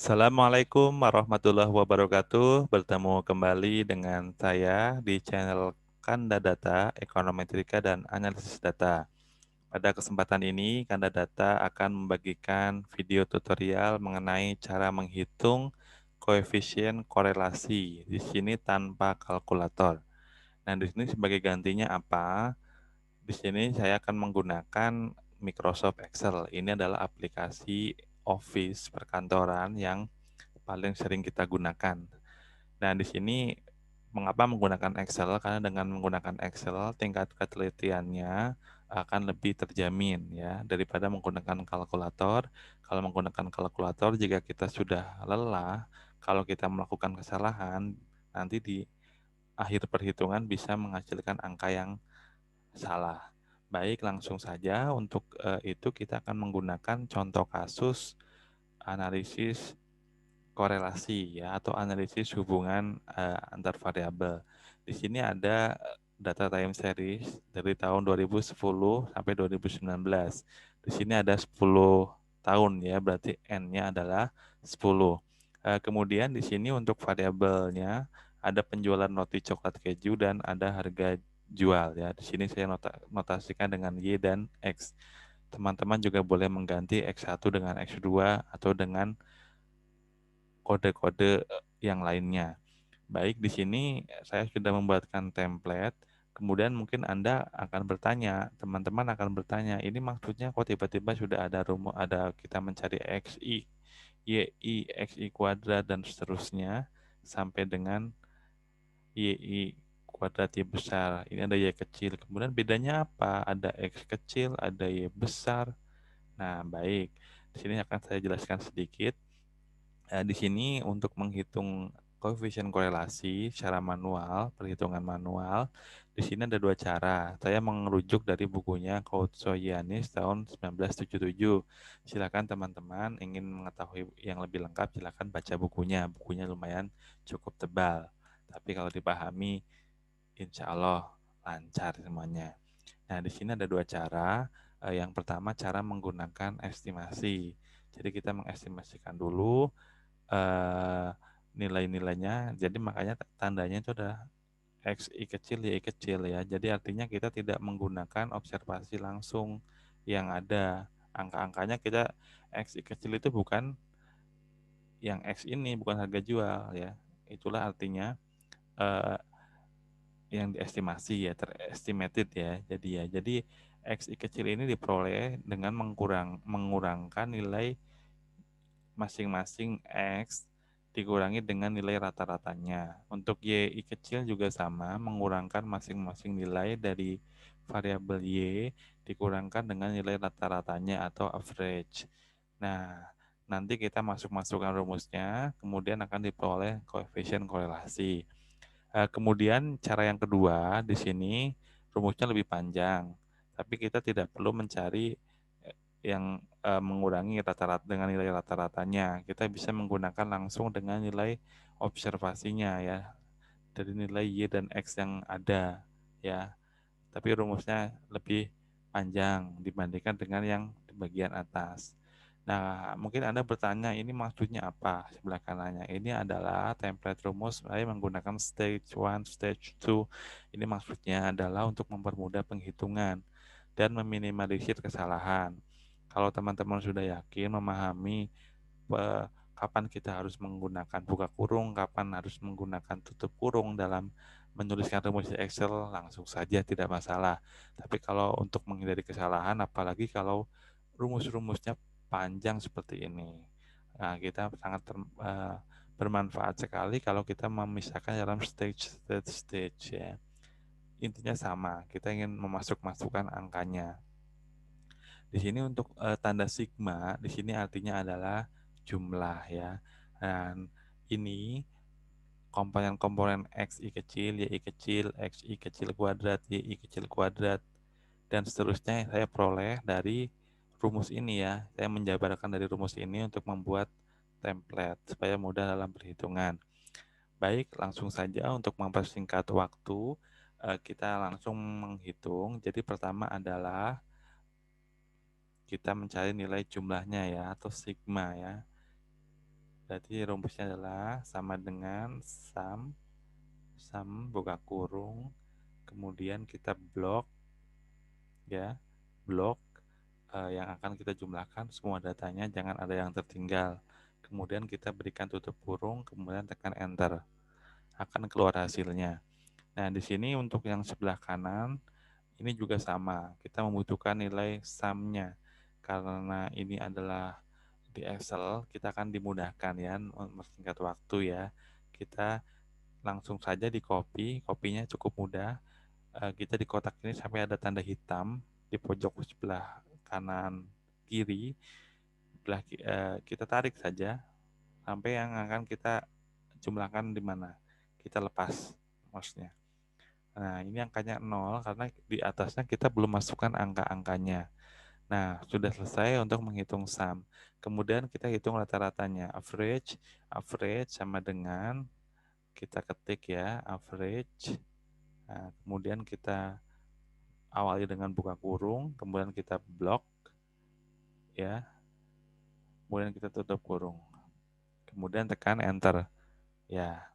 Assalamualaikum warahmatullahi wabarakatuh. Bertemu kembali dengan saya di channel Kanda Data, Ekonometrika dan Analisis Data. Pada kesempatan ini, Kanda Data akan membagikan video tutorial mengenai cara menghitung koefisien korelasi. Di sini tanpa kalkulator. Nah, di sini sebagai gantinya apa? Di sini saya akan menggunakan Microsoft Excel. Ini adalah aplikasi Office perkantoran yang paling sering kita gunakan. Nah, di sini mengapa menggunakan Excel? Karena dengan menggunakan Excel, tingkat ketelitiannya akan lebih terjamin ya daripada menggunakan kalkulator. Kalau menggunakan kalkulator, jika kita sudah lelah, kalau kita melakukan kesalahan, nanti di akhir perhitungan bisa menghasilkan angka yang salah. Baik, langsung saja untuk itu kita akan menggunakan contoh kasus analisis korelasi ya atau analisis hubungan antar variabel. Di sini ada data time series dari tahun 2010 sampai 2019. Di sini ada 10 tahun ya, berarti N-nya adalah 10. Kemudian di sini untuk variabelnya ada penjualan roti coklat keju dan ada harga jual ya. Di sini saya notasikan dengan Y dan X. Teman-teman juga boleh mengganti X1 dengan X2 atau dengan kode-kode yang lainnya. Baik, di sini saya sudah membuatkan template. Kemudian mungkin Anda akan bertanya, teman-teman akan bertanya, ini maksudnya kok tiba-tiba sudah ada rumus, ada kita mencari XI, YI, XI kuadrat, dan seterusnya, sampai dengan YI kuadrat Y besar. Ini ada Y kecil. Kemudian bedanya apa? Ada X kecil, ada Y besar. Nah, baik. Di sini akan saya jelaskan sedikit. Di sini untuk menghitung koefisien korelasi secara manual, perhitungan manual, di sini ada dua cara. Saya merujuk dari bukunya Koutsogiannis tahun 1977. Silakan teman-teman ingin mengetahui yang lebih lengkap, silakan baca bukunya. Bukunya lumayan cukup tebal. Tapi kalau dipahami, insya Allah lancar semuanya. Nah, di sini ada dua cara. Yang pertama cara menggunakan estimasi. Jadi kita mengestimasikan dulu nilai-nilainya. Jadi makanya tandanya itu adalah XI kecil, Y kecil ya. Jadi artinya kita tidak menggunakan observasi langsung yang ada. Angka-angkanya kita XI kecil itu bukan yang X ini, bukan harga jual ya. Itulah artinya eh, yang diestimasi ya, terestimated ya. Jadi XI kecil ini diperoleh dengan mengurangkan nilai masing-masing X dikurangi dengan nilai rata-ratanya. Untuk Y kecil juga sama, mengurangkan masing-masing nilai dari variabel Y dikurangkan dengan nilai rata-ratanya atau average. Nah, nanti kita masukkan rumusnya, kemudian akan diperoleh koefisien korelasi. Kemudian cara yang kedua di sini rumusnya lebih panjang, tapi kita tidak perlu mencari yang mengurangi rata-rata dengan nilai rata-ratanya. Kita bisa menggunakan langsung dengan nilai observasinya ya, dari nilai Y dan X yang ada ya. Tapi rumusnya lebih panjang dibandingkan dengan yang di bagian atas. Nah, mungkin Anda bertanya, ini maksudnya apa sebelah kanannya? Ini adalah template rumus saya menggunakan stage 1, stage 2. Ini maksudnya adalah untuk mempermudah penghitungan dan meminimalisir kesalahan. Kalau teman-teman sudah yakin memahami kapan kita harus menggunakan buka kurung, kapan harus menggunakan tutup kurung dalam menuliskan rumus di Excel, langsung saja tidak masalah. Tapi kalau untuk menghindari kesalahan, apalagi kalau rumus-rumusnya panjang seperti ini, nah, kita sangat bermanfaat sekali kalau kita memisahkan dalam stage ya. Intinya sama, kita ingin masukkan angkanya. Di sini untuk tanda sigma, di sini artinya adalah jumlah ya. Dan ini komponen-komponen XI kecil, YI kecil, XI kecil kuadrat, YI kecil kuadrat, dan seterusnya yang saya peroleh dari rumus ini ya. Saya menjabarkan dari rumus ini untuk membuat template supaya mudah dalam perhitungan. Baik, langsung saja untuk mempersingkat waktu, kita langsung menghitung. Jadi pertama adalah kita mencari nilai jumlahnya ya, atau sigma ya. Berarti rumusnya adalah sama dengan sum buka kurung, kemudian kita blok ya, blok yang akan kita jumlahkan semua datanya, jangan ada yang tertinggal. Kemudian kita berikan tutup kurung, kemudian tekan enter. Akan keluar hasilnya. Nah, di sini untuk yang sebelah kanan ini juga sama. Kita membutuhkan nilai sum-nya. Karena ini adalah di Excel, kita akan dimudahkan ya, mempersingkat waktu ya. Kita langsung saja di copy, kopinya cukup mudah. Kita di kotak ini sampai ada tanda hitam di pojok sebelah kanan kiri. Kita tarik saja sampai yang akan kita jumlahkan di mana. Kita lepas mouse-nya. Nah, ini angkanya 0 karena di atasnya kita belum masukkan angka-angkanya. Nah, sudah selesai untuk menghitung sum. Kemudian kita hitung rata-ratanya. Average sama dengan kita ketik ya, average. Nah, kemudian kita awali dengan buka kurung, kemudian kita blok ya. Kemudian kita tutup kurung. Kemudian tekan enter. Ya.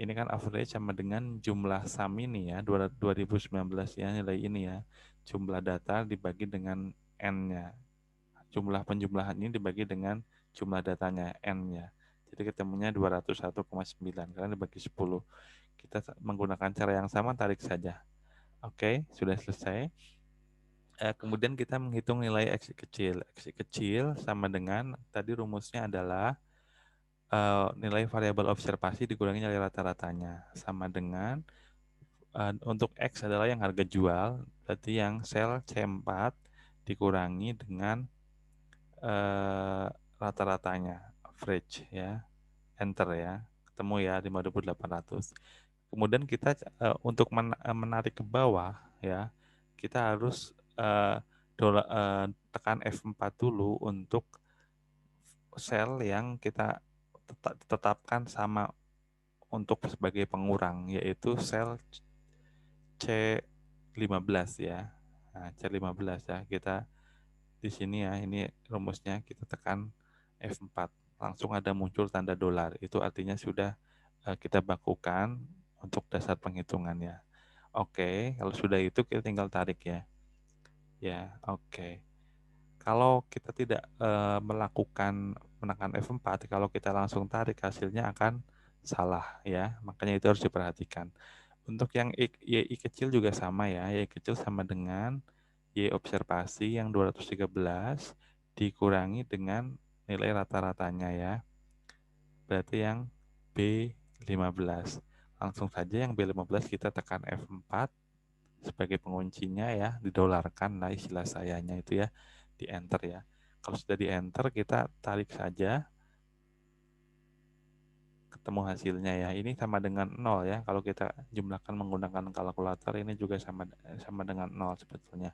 Ini kan average sama dengan jumlah sum ini ya, 2019 ya, nilai ini ya. Jumlah data dibagi dengan N-nya. Jumlah penjumlahan ini dibagi dengan jumlah datanya, N-nya. Jadi ketemunya 201,9 karena dibagi 10. Kita menggunakan cara yang sama, tarik saja. Oke, sudah selesai. Kemudian kita menghitung nilai X kecil. X kecil sama dengan, tadi rumusnya adalah nilai variabel observasi dikurangi nilai rata-ratanya. Sama dengan untuk X adalah yang harga jual, berarti yang sel C4 dikurangi dengan rata-ratanya, average ya, enter ya, ketemu ya 5.800. Kemudian kita untuk menarik ke bawah ya, kita harus tekan F4 dulu untuk sel yang kita tetapkan sama untuk sebagai pengurang, yaitu sel C15 ya. Nah, C15 ya, kita di sini ya, ini rumusnya, kita tekan F4. Langsung ada muncul tanda dolar. Itu artinya sudah kita bakukan untuk dasar penghitungannya. Oke, kalau sudah itu kita tinggal tarik ya. Ya, oke. Kalau kita tidak melakukan menekan F4, kalau kita langsung tarik hasilnya akan salah ya. Makanya itu harus diperhatikan. Untuk yang Y kecil juga sama ya. Y kecil sama dengan Y observasi yang 213 dikurangi dengan nilai rata-ratanya ya. Berarti yang B15. Langsung saja yang B15 kita tekan F4 sebagai penguncinya ya, didolarkan lah istilah sayanya itu ya, di enter ya. Kalau sudah di enter kita tarik saja, ketemu hasilnya ya. Ini sama dengan 0 ya. Kalau kita jumlahkan menggunakan kalkulator ini juga sama dengan 0 sebetulnya.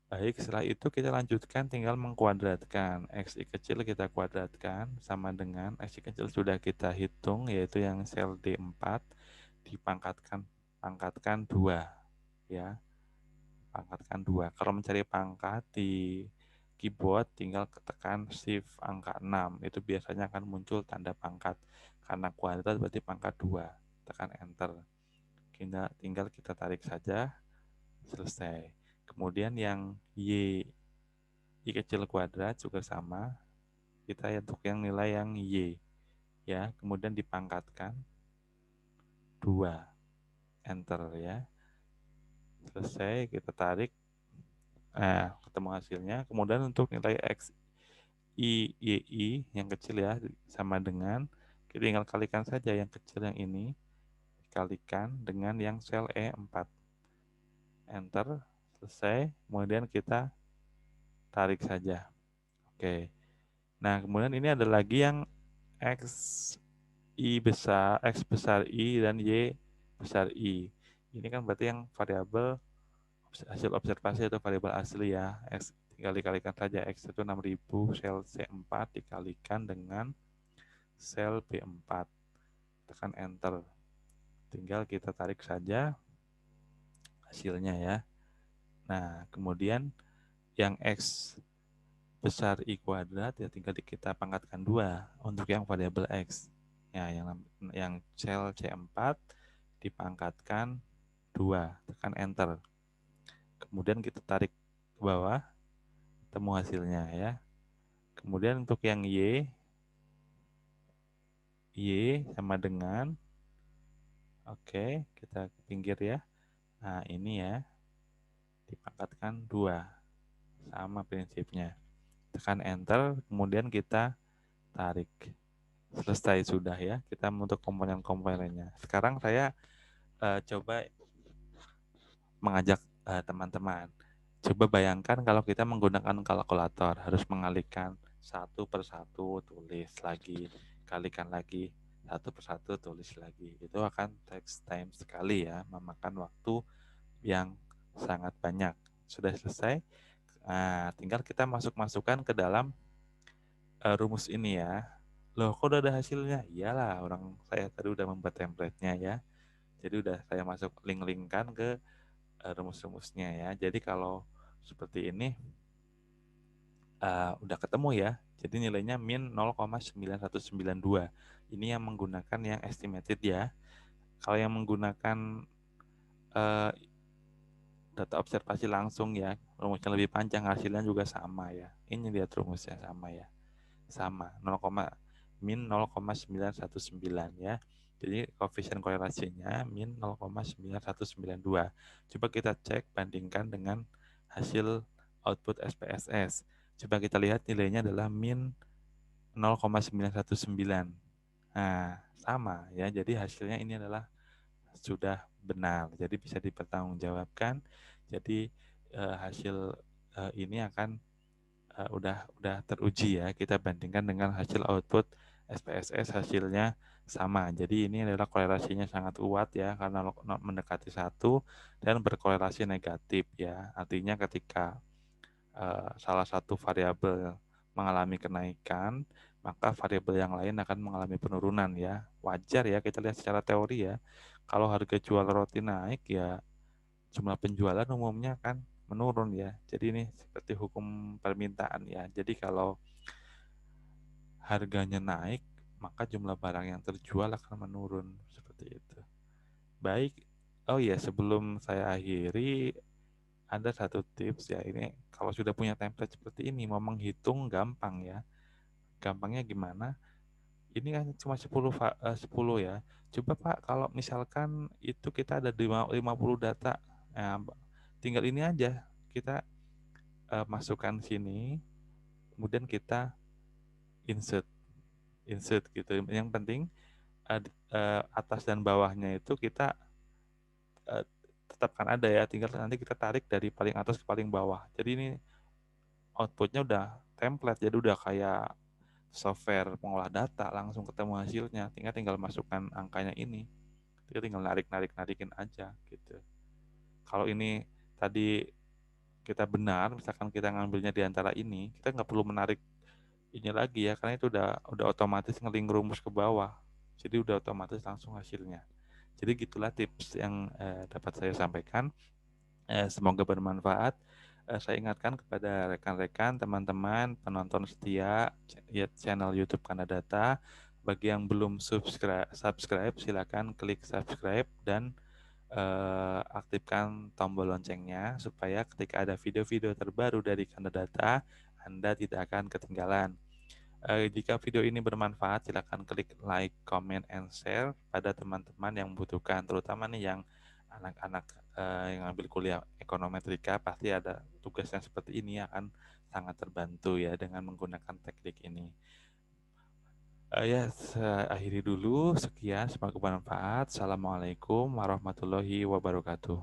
Baik, setelah itu kita lanjutkan tinggal mengkuadratkan. X kecil kita kuadratkan sama dengan X kecil sudah kita hitung, yaitu yang sel D4 pangkatkan 2 ya. Pangkatkan 2. Kalau mencari pangkat di keyboard tinggal tekan shift angka 6. Itu biasanya akan muncul tanda pangkat. Karena kuadrat berarti pangkat 2. Tekan enter. Tinggal kita tarik saja, selesai. Kemudian yang Y kecil kuadrat juga sama. Kita untuk yang nilai yang Y ya, kemudian dipangkatkan 2. Enter ya. Selesai, kita tarik. Nah, ketemu hasilnya. Kemudian untuk nilai X Y yang kecil ya, sama dengan kita tinggal kalikan saja yang kecil yang ini dikalikan dengan yang sel E4. Enter, selesai. Kemudian kita tarik saja. Oke. Nah, kemudian ini ada lagi yang X besar I dan Y besar I. Ini kan berarti yang variabel hasil observasi atau variabel asli ya. X tinggal dikalikan saja, X itu 6000, sel C4 dikalikan dengan sel B4. Tekan enter. Tinggal kita tarik saja hasilnya ya. Nah, kemudian yang X besar I kuadrat ya tinggal kita pangkatkan 2 untuk yang variabel X. Ya, yang sel C4 dipangkatkan 2, tekan enter. Kemudian kita tarik ke bawah, temu hasilnya ya. Kemudian untuk yang Y sama dengan, oke, kita ke pinggir ya. Nah, ini ya, dipangkatkan 2. Sama prinsipnya. Tekan enter, kemudian kita tarik. Selesai sudah ya, kita untuk komponen-komponennya. Sekarang saya coba mengajak teman-teman. Coba bayangkan kalau kita menggunakan kalkulator, harus mengalihkan satu persatu, tulis lagi, kalikan lagi, satu persatu, tulis lagi. Itu akan takes time sekali ya, memakan waktu yang sangat banyak. Sudah selesai, tinggal kita masukkan ke dalam rumus ini ya. Loh, kok udah ada hasilnya? Iyalah, orang saya tadi udah membuat template-nya ya. Jadi udah saya masuk link-linkkan ke rumus-rumusnya ya. Jadi kalau seperti ini udah ketemu ya. Jadi nilainya min 0,9192. Ini yang menggunakan yang estimated ya. Kalau yang menggunakan uh, data observasi langsung ya, rumusnya lebih panjang, hasilnya juga sama ya. Ini lihat rumusnya sama ya. Sama, min 0,919 ya. Jadi koefisien korelasinya min 0,9192. Coba kita cek bandingkan dengan hasil output SPSS. Coba kita lihat nilainya adalah min 0,919. Nah, sama ya. Jadi hasilnya ini adalah sudah benar. Jadi bisa dipertanggungjawabkan. Jadi hasil ini akan udah teruji ya. Kita bandingkan dengan hasil output SPSS, hasilnya sama. Jadi ini adalah korelasinya sangat kuat ya karena mendekati 1 dan berkorelasi negatif ya. Artinya ketika salah satu variabel mengalami kenaikan, maka variabel yang lain akan mengalami penurunan ya. Wajar ya, kita lihat secara teori ya. Kalau harga jual roti naik ya jumlah penjualan umumnya akan menurun ya. Jadi ini seperti hukum permintaan ya. Jadi kalau harganya naik, maka jumlah barang yang terjual akan menurun seperti itu. Baik. Oh ya, sebelum saya akhiri ada satu tips ya. Ini kalau sudah punya template seperti ini mau menghitung gampang ya. Gampangnya gimana? Ini kan cuma 10 ya. Coba Pak kalau misalkan itu kita ada 50 data. Nah, tinggal ini aja kita masukkan sini, kemudian kita insert gitu. Yang penting atas dan bawahnya itu kita tetapkan ada ya, tinggal nanti kita tarik dari paling atas ke paling bawah. Jadi ini outputnya udah template, jadi udah kayak software pengolah data, langsung ketemu hasilnya. Tinggal masukkan angkanya ini, kita tinggal narikin aja gitu. Kalau ini tadi kita benar, misalkan kita ngambilnya di antara ini, kita nggak perlu menarik ini lagi ya, karena itu udah otomatis ngeling rumus ke bawah. Jadi udah otomatis langsung hasilnya. Jadi gitulah tips yang dapat saya sampaikan. Semoga bermanfaat. Saya ingatkan kepada rekan-rekan, teman-teman, penonton setia channel YouTube Kanadata. Bagi yang belum subscribe silakan klik subscribe dan aktifkan tombol loncengnya supaya ketika ada video-video terbaru dari Kanadata, Anda tidak akan ketinggalan. Jika video ini bermanfaat, silakan klik like, comment, and share pada teman-teman yang membutuhkan, terutama nih yang anak-anak yang ambil kuliah ekonometrika pasti ada tugas yang seperti ini akan sangat terbantu ya dengan menggunakan teknik ini. Ya, saya akhiri dulu. Sekian, semoga bermanfaat. Assalamualaikum warahmatullahi wabarakatuh.